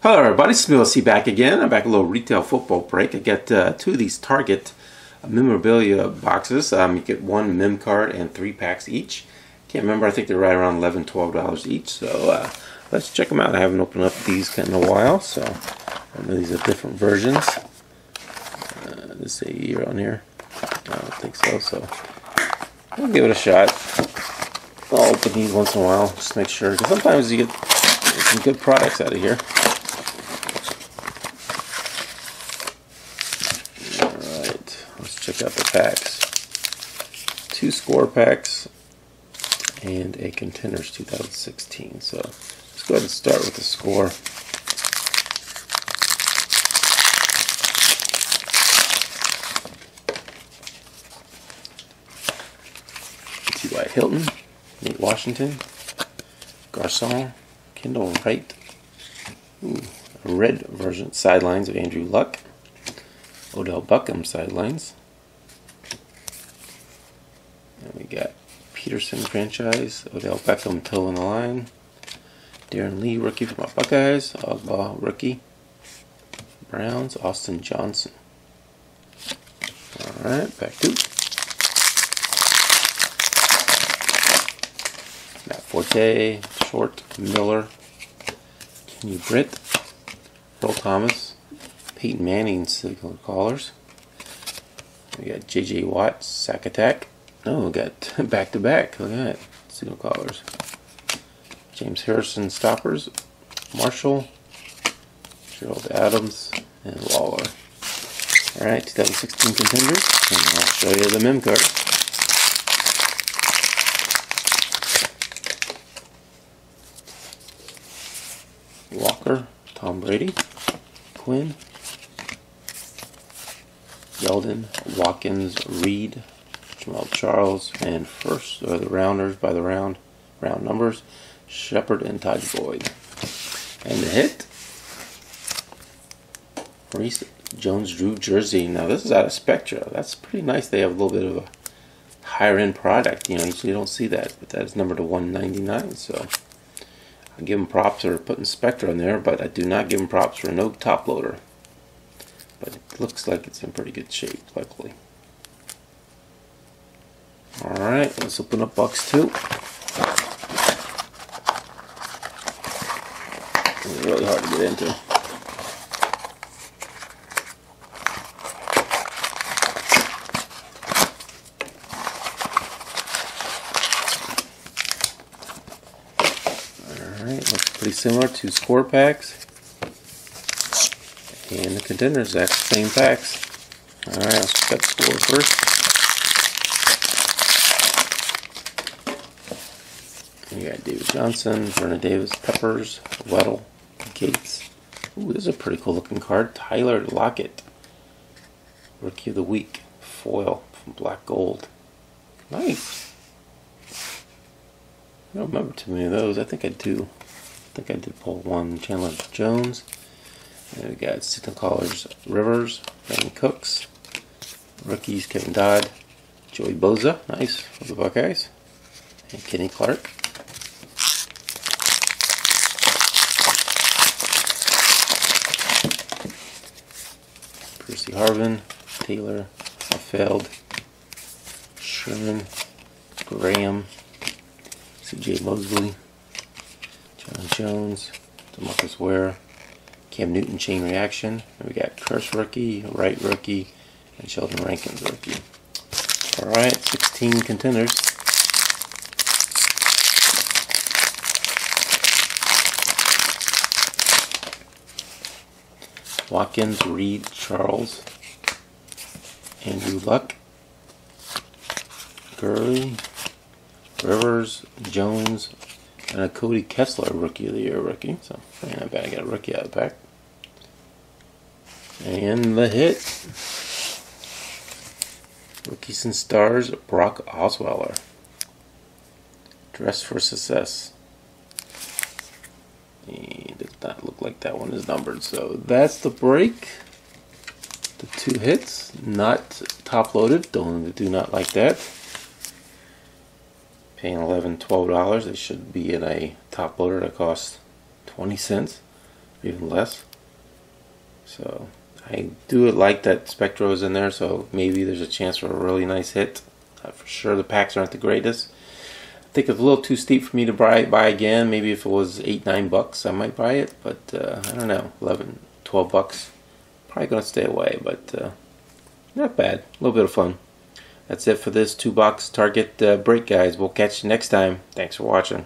Hello everybody, Smil C back again. I'm back a little retail football break. I got two of these Target memorabilia boxes. You get one mem card and 3 packs each. Can't remember, I think they're right around $11, $12 each. So let's check them out. I haven't opened up these in a while, so I know these are different versions. Let's see a year on here. I don't think so, so we'll give it a shot. I'll open these once in a while, just to make sure, because sometimes you get some good products out of here. Let's check out the packs. 2 score packs and a Contenders 2016. So let's go ahead and start with the score. T.Y. Hilton, Nate Washington, Garcon, Kendall Wright, a red version sidelines of Andrew Luck, Odell Beckham sidelines. And we got Peterson franchise, Odell Beckham toe in the line, Darren Lee rookie for my Buckeyes, Ogba rookie, Browns, Austin Johnson. Alright, pack 2. Matt Forte, Short, Miller, Kenny Britt, Earl Thomas, Peyton Manning signal callers. We got J.J. Watt, sack attack. Oh, we got back-to-back. Look at that. Signal callers. James Harrison stoppers. Marshall, Gerald Adams, and Waller. Alright, 2016 Contenders. And I'll show you the mem card. Walker, Tom Brady, Quinn, Yeldon, Watkins, Reed, Jamal Charles, and first the rounders by the round numbers, Shepard and Taj Boyd. And the hit, Maurice Jones-Drew jersey. Now this is out of Spectra. That's pretty nice. They have a little bit of a higher end product. You know, usually you don't see that, but that is numbered to 199. So I give them props for putting Spectra in there, but I do not give them props for no top loader. But it looks like it's in pretty good shape, luckily. Alright, let's open up box 2. It's really hard to get into. Alright, looks pretty similar to score packs. And the Contenders, exact same packs. Alright, let's check the score first. You got David Johnson, Vernon Davis, Peppers, Weddle, Gates. Ooh, this is a pretty cool looking card. Tyler Lockett, Rookie of the Week, foil from Black Gold. Nice. I don't remember too many of those. I think I do. I think I did pull one. Chandler Jones. And we got signal callers Rivers, Brandon Cooks, rookies Kevin Dodd, Joey Bosa, nice for the Buckeyes, and Kenny Clark. Percy Harvin, Taylor, Feld, Sherman, Graham, C.J. Mosley, John Jones, DeMarcus Ware, Cam Newton chain reaction. And we got Curse rookie, Wright rookie, and Sheldon Rankins rookie. Alright, 16 Contenders. Watkins, Reed, Charles, Andrew Luck, Gurley, Rivers, Jones, and a Cody Kessler Rookie of the Year rookie. So, not bad. I got a rookie out of the pack. And the hit. Rookies and Stars, Brock Osweiler. Dress for Success. It does not look like that one is numbered. So that's the break. The 2 hits. Not top loaded. Do not like that. Paying $11, $12. They should be in a top loader that costs 20 cents. even less. So I do like that Spectro is in there, so maybe there's a chance for a really nice hit. For sure the packs aren't the greatest. I think it's a little too steep for me to buy again. Maybe if it was $8-9 I might buy it, but I don't know, 11-12 bucks. Probably gonna stay away, but not bad. A little bit of fun. That's it for this 2-box Target break, guys. We'll catch you next time. Thanks for watching.